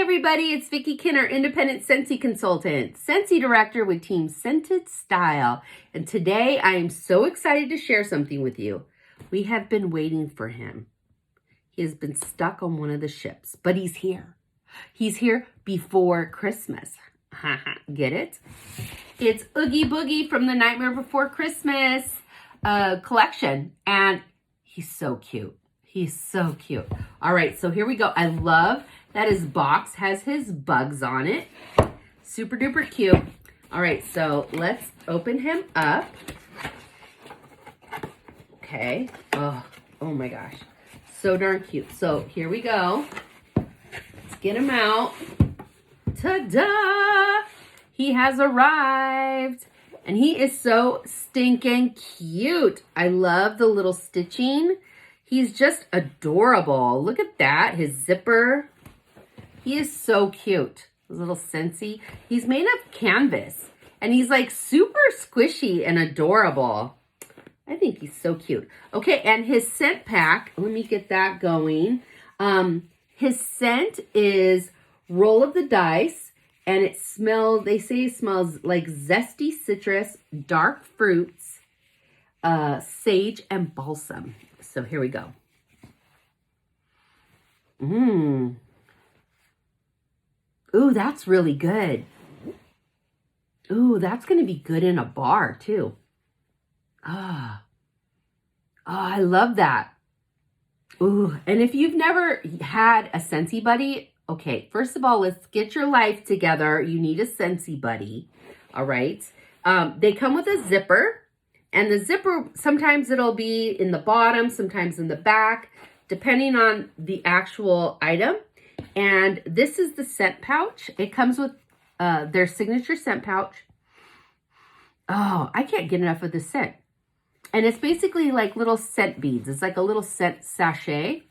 everybody, it's Vicki Kinner, independent Scentsy consultant, Scentsy director with Team Scented Style. And today I am so excited to share something with you. We have been waiting for him. He has been stuck on one of the ships, but he's here. He's here before Christmas. Get it? It's Oogie Boogie from the Nightmare Before Christmas collection. And he's so cute. He's so cute. All right, so here we go. I love that his box has his bugs on it. Super duper cute. All right, so let's open him up. Okay. Oh my gosh. So darn cute. So here we go. Let's get him out. Ta-da! He has arrived. And he is so stinking cute. I love the little stitching. He's just adorable. Look at that. His zipper. He is so cute. His little Scentsy. He's made of canvas. And he's like super squishy and adorable. I think he's so cute. Okay, and his scent pack. Let me get that going. His scent is Roll of the Dice. And it smells, they say it smells like zesty citrus, dark fruits, sage, and balsam. So here we go. Ooh, that's really good. Ooh, that's going to be good in a bar too. Oh, I love that. Ooh, and if you've never had a Scentsy buddy, okay, first of all, let's get your life together. You need a Scentsy buddy, all right? They come with a zipper. And the zipper, sometimes it'll be in the bottom, sometimes in the back, depending on the actual item. And this is the scent pouch. It comes with their signature scent pouch. Oh, I can't get enough of the scent. And it's basically like little scent beads. It's like a little scent sachet.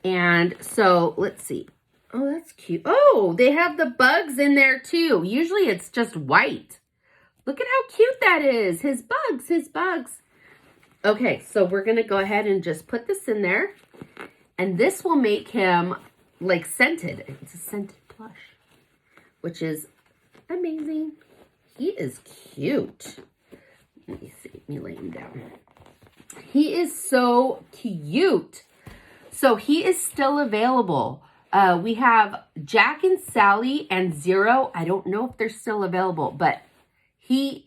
And so, let's see. Oh, that's cute. Oh, they have the bugs in there too. Usually it's just white. Look at how cute that is. His bugs, his bugs. Okay, so we're going to go ahead and just put this in there. And this will make him like scented. It's a scented plush, which is amazing. He is cute. Let me see. Let me lay him down. He is so cute. So he is still available. We have Jack and Sally and Zero. I don't know if they're still available, but he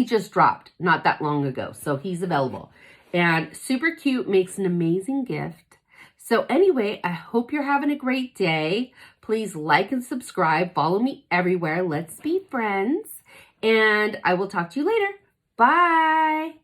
just dropped not that long ago. So he's available. And super cute, makes an amazing gift. So anyway, I hope you're having a great day. Please like and subscribe. Follow me everywhere. Let's be friends. And I will talk to you later. Bye.